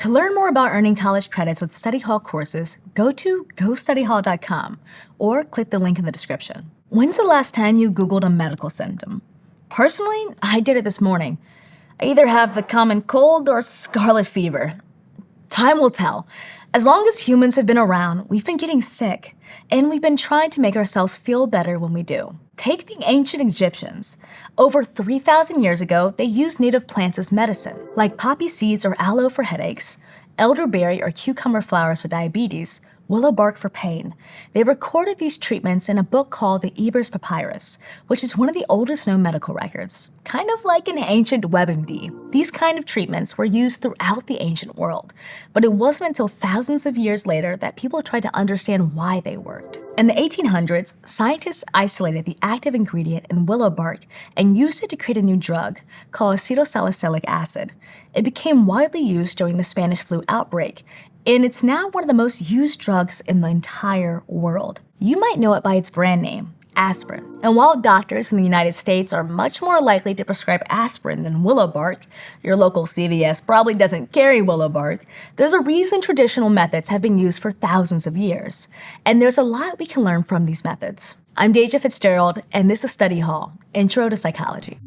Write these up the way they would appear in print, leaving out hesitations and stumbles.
To learn more about earning college credits with study hall courses, go to gostudyhall.com or click the link in the description. When's the last time you Googled a medical symptom? Personally, I did it this morning. I either have the common cold or scarlet fever. Time will tell. As long as humans have been around, we've been getting sick, and we've been trying to make ourselves feel better when we do. Take the ancient Egyptians. Over 3,000 years ago, they used native plants as medicine, like poppy seeds or aloe for headaches, elderberry or cucumber flowers for diabetes, willow bark for pain. They recorded these treatments in a book called the Ebers Papyrus, which is one of the oldest known medical records, kind of like an ancient WebMD. These kind of treatments were used throughout the ancient world, but it wasn't until thousands of years later that people tried to understand why they worked. In the 1800s, scientists isolated the active ingredient in willow bark and used it to create a new drug called acetylsalicylic acid. It became widely used during the Spanish flu outbreak, and it's now one of the most used drugs in the entire world. You might know it by its brand name, aspirin. And while doctors in the United States are much more likely to prescribe aspirin than willow bark, your local CVS probably doesn't carry willow bark, there's a reason traditional methods have been used for thousands of years. And there's a lot we can learn from these methods. I'm Deja Fitzgerald, and this is Study Hall, Intro to Psychology.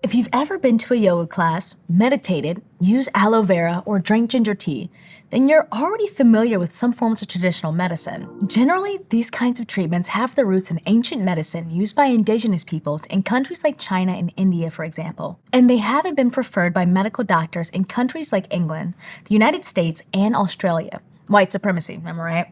If you've ever been to a yoga class, meditated, used aloe vera, or drank ginger tea, then you're already familiar with some forms of traditional medicine. Generally, these kinds of treatments have their roots in ancient medicine used by indigenous peoples in countries like China and India, for example. And they haven't been preferred by medical doctors in countries like England, the United States, and Australia. White supremacy, am I right?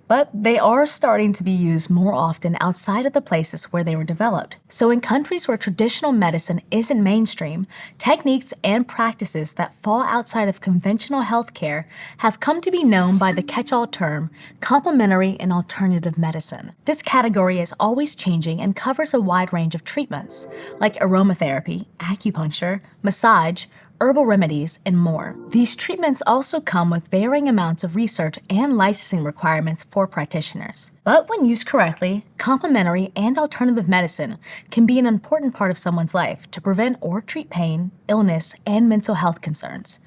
But they are starting to be used more often outside of the places where they were developed. So in countries where traditional medicine isn't mainstream, techniques and practices that fall outside of conventional healthcare have come to be known by the catch-all term, complementary and alternative medicine. This category is always changing and covers a wide range of treatments, like aromatherapy, acupuncture, massage, herbal remedies, and more. These treatments also come with varying amounts of research and licensing requirements for practitioners. But when used correctly, complementary and alternative medicine can be an important part of someone's life to prevent or treat pain, illness, and mental health concerns.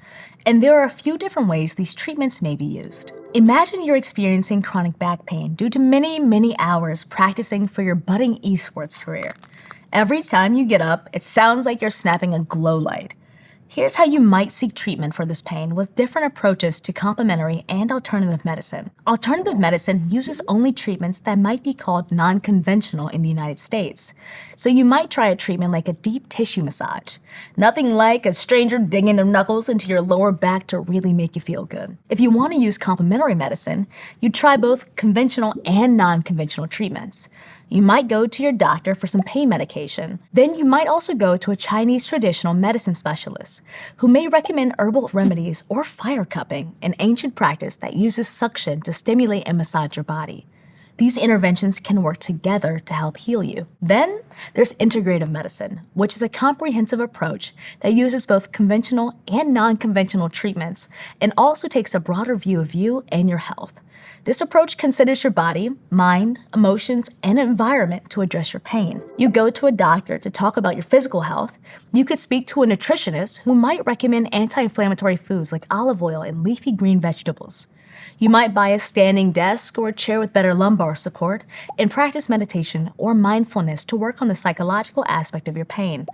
And there are a few different ways these treatments may be used. Imagine you're experiencing chronic back pain due to many hours practicing for your budding esports career. Every time you get up, it sounds like you're snapping a glow light. Here's how you might seek treatment for this pain with different approaches to complementary and alternative medicine. Alternative medicine uses only treatments that might be called non-conventional in the United States. So you might try a treatment like a deep tissue massage. Nothing like a stranger digging their knuckles into your lower back to really make you feel good. If you want to use complementary medicine, you try both conventional and non-conventional treatments. You might go to your doctor for some pain medication. Then you might also go to a Chinese traditional medicine specialist who may recommend herbal remedies or fire cupping, an ancient practice that uses suction to stimulate and massage your body. These interventions can work together to help heal you. Then there's integrative medicine, which is a comprehensive approach that uses both conventional and non-conventional treatments and also takes a broader view of you and your health. This approach considers your body, mind, emotions, and environment to address your pain. You go to a doctor to talk about your physical health. You could speak to a nutritionist who might recommend anti-inflammatory foods like olive oil and leafy green vegetables. You might buy a standing desk or a chair with better lumbar support and practice meditation or mindfulness to work on the psychological aspect of your pain.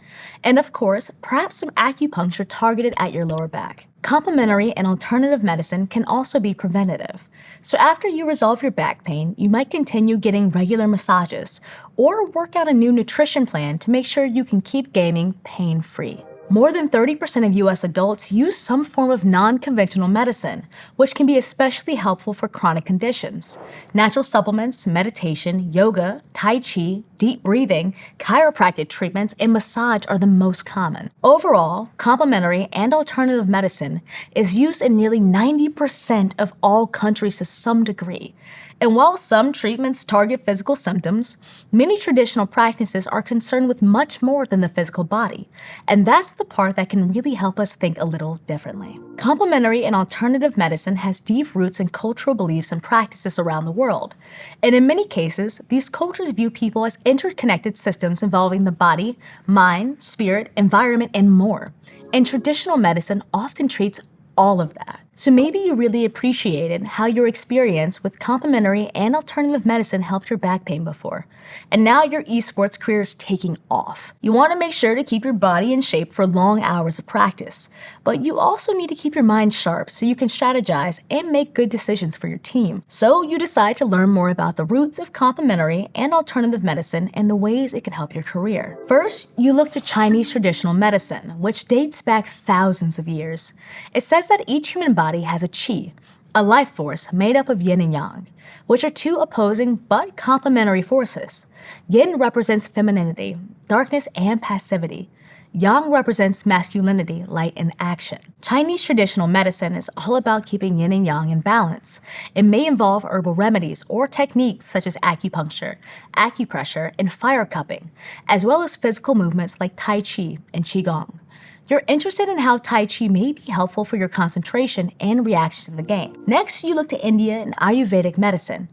And of course, perhaps some acupuncture targeted at your lower back. Complementary and alternative medicine can also be preventative. So after you resolve your back pain, you might continue getting regular massages or work out a new nutrition plan to make sure you can keep gaming pain-free. More than 30% of U.S. adults use some form of non-conventional medicine, which can be especially helpful for chronic conditions. Natural supplements, meditation, yoga, tai chi, deep breathing, chiropractic treatments, and massage are the most common. Overall, complementary and alternative medicine is used in nearly 90% of all countries to some degree. And while some treatments target physical symptoms, many traditional practices are concerned with much more than the physical body. And that's the part that can really help us think a little differently. Complementary and alternative medicine has deep roots in cultural beliefs and practices around the world. And in many cases, these cultures view people as interconnected systems involving the body, mind, spirit, environment, and more. And traditional medicine often treats all of that. So maybe you really appreciated how your experience with complementary and alternative medicine helped your back pain before. And now your esports career is taking off. You want to make sure to keep your body in shape for long hours of practice, but you also need to keep your mind sharp so you can strategize and make good decisions for your team. So you decide to learn more about the roots of complementary and alternative medicine and the ways it can help your career. First, you look to Chinese traditional medicine, which dates back thousands of years. It says that each human body has a qi, a life force made up of yin and yang, which are two opposing but complementary forces. Yin represents femininity, darkness, and passivity. Yang represents masculinity, light, and action. Chinese traditional medicine is all about keeping yin and yang in balance. It may involve herbal remedies or techniques such as acupuncture, acupressure, and fire cupping, as well as physical movements like Tai Chi and Qigong. You're interested in how Tai Chi may be helpful for your concentration and reaction in the game. Next, you look to India and Ayurvedic medicine.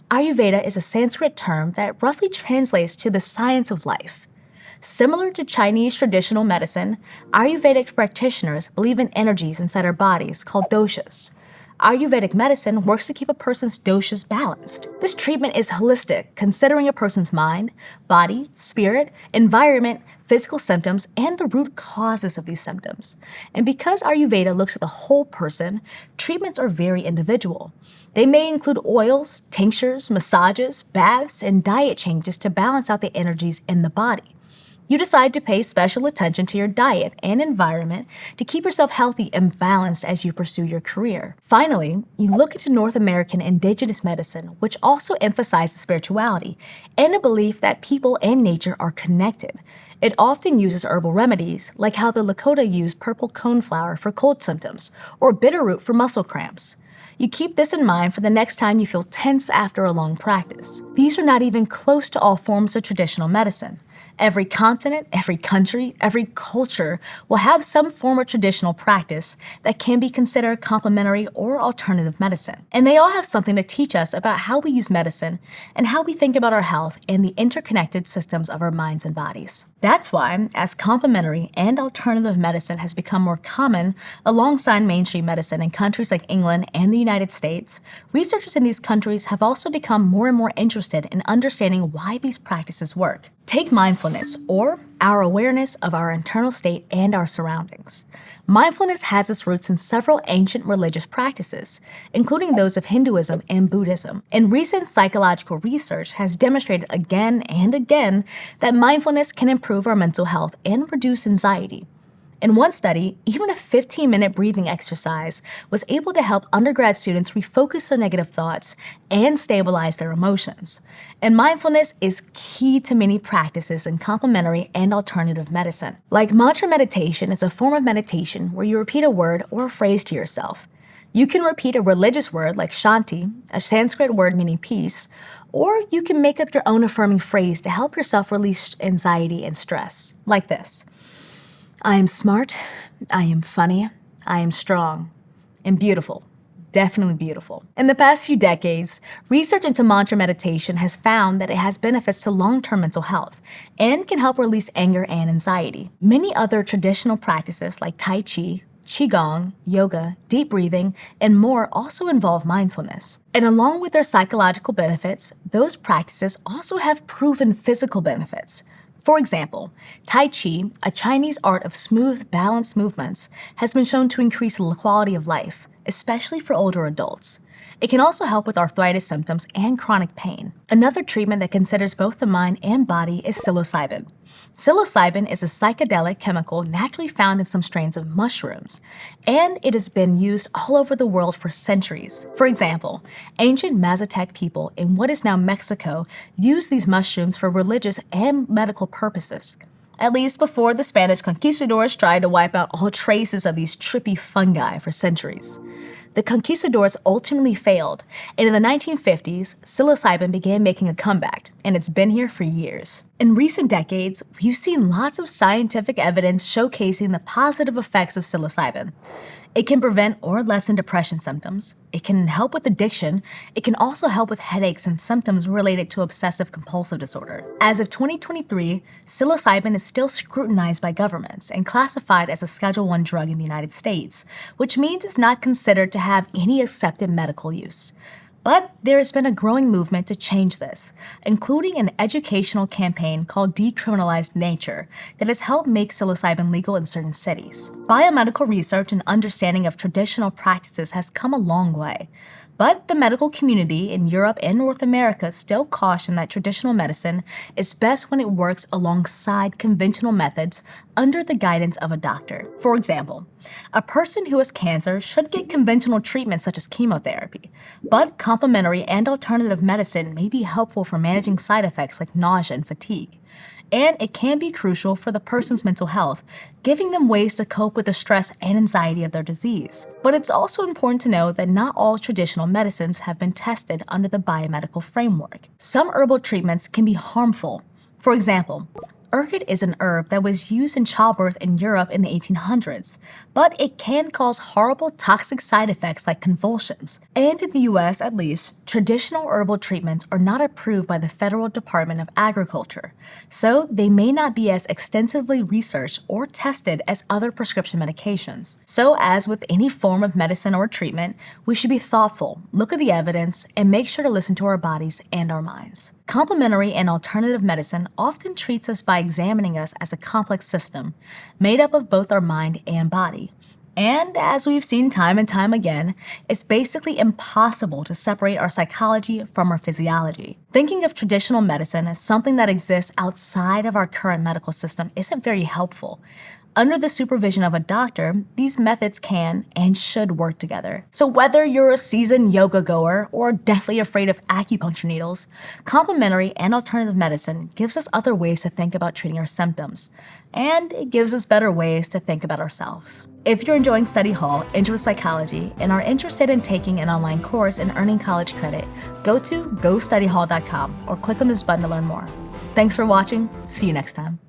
Ayurveda is a Sanskrit term that roughly translates to the science of life. Similar to Chinese traditional medicine, Ayurvedic practitioners believe in energies inside our bodies called doshas. Ayurvedic medicine works to keep a person's doshas balanced. This treatment is holistic, considering a person's mind, body, spirit, environment, physical symptoms, and the root causes of these symptoms. And because Ayurveda looks at the whole person, treatments are very individual. They may include oils, tinctures, massages, baths, and diet changes to balance out the energies in the body. You decide to pay special attention to your diet and environment to keep yourself healthy and balanced as you pursue your career. Finally, you look into North American indigenous medicine, which also emphasizes spirituality and a belief that people and nature are connected. It often uses herbal remedies, like how the Lakota use purple coneflower for cold symptoms or bitterroot for muscle cramps. You keep this in mind for the next time you feel tense after a long practice. These are not even close to all forms of traditional medicine. Every continent, every country, every culture will have some form of traditional practice that can be considered complementary or alternative medicine. And they all have something to teach us about how we use medicine and how we think about our health and the interconnected systems of our minds and bodies. That's why, as complementary and alternative medicine has become more common alongside mainstream medicine in countries like England and the United States, researchers in these countries have also become more and more interested in understanding why these practices work. Take mindfulness, or our awareness of our internal state and our surroundings. Mindfulness has its roots in several ancient religious practices, including those of Hinduism and Buddhism. And recent psychological research has demonstrated again and again that mindfulness can improve our mental health and reduce anxiety. In one study, even a 15-minute breathing exercise was able to help undergrad students refocus their negative thoughts and stabilize their emotions. And mindfulness is key to many practices in complementary and alternative medicine. Like mantra meditation is a form of meditation where you repeat a word or a phrase to yourself. You can repeat a religious word like Shanti, a Sanskrit word meaning peace, or you can make up your own affirming phrase to help yourself release anxiety and stress, like this. I am smart, I am funny, I am strong, and beautiful. Definitely beautiful. In the past few decades, research into mantra meditation has found that it has benefits to long-term mental health and can help release anger and anxiety. Many other traditional practices like Tai Chi, Qigong, yoga, deep breathing, and more also involve mindfulness. And along with their psychological benefits, those practices also have proven physical benefits. For example, Tai Chi, a Chinese art of smooth, balanced movements, has been shown to increase the quality of life, especially for older adults. It can also help with arthritis symptoms and chronic pain. Another treatment that considers both the mind and body is psilocybin. Psilocybin is a psychedelic chemical naturally found in some strains of mushrooms, and it has been used all over the world for centuries. For example, ancient Mazatec people in what is now Mexico used these mushrooms for religious and medical purposes, at least before the Spanish conquistadors tried to wipe out all traces of these trippy fungi for centuries. The conquistadors ultimately failed, and in the 1950s, psilocybin began making a comeback, and it's been here for years. In recent decades, we've seen lots of scientific evidence showcasing the positive effects of psilocybin. It can prevent or lessen depression symptoms. It can help with addiction. It can also help with headaches and symptoms related to obsessive compulsive disorder. As of 2023, psilocybin is still scrutinized by governments and classified as a Schedule I drug in the United States, which means it's not considered to have any accepted medical use. But there has been a growing movement to change this, including an educational campaign called Decriminalized Nature that has helped make psilocybin legal in certain cities. Biomedical research and understanding of traditional practices has come a long way, but the medical community in Europe and North America still caution that traditional medicine is best when it works alongside conventional methods under the guidance of a doctor. For example, a person who has cancer should get conventional treatments such as chemotherapy, but complementary and alternative medicine may be helpful for managing side effects like nausea and fatigue. And it can be crucial for the person's mental health, giving them ways to cope with the stress and anxiety of their disease. But it's also important to know that not all traditional medicines have been tested under the biomedical framework. Some herbal treatments can be harmful. For example, urgot is an herb that was used in childbirth in Europe in the 1800s, but it can cause horrible toxic side effects like convulsions. And in the US, at least, traditional herbal treatments are not approved by the Federal Department of Agriculture, so they may not be as extensively researched or tested as other prescription medications. So as with any form of medicine or treatment, we should be thoughtful, look at the evidence, and make sure to listen to our bodies and our minds. Complementary and alternative medicine often treats us by examining us as a complex system, made up of both our mind and body. And as we've seen time and time again, it's basically impossible to separate our psychology from our physiology. Thinking of traditional medicine as something that exists outside of our current medical system isn't very helpful. Under the supervision of a doctor, these methods can and should work together. So whether you're a seasoned yoga goer or deathly afraid of acupuncture needles, complementary and alternative medicine gives us other ways to think about treating our symptoms. And it gives us better ways to think about ourselves. If you're enjoying Study Hall, Intro to Psychology, and are interested in taking an online course and earning college credit, go to gostudyhall.com or click on this button to learn more. Thanks for watching. See you next time.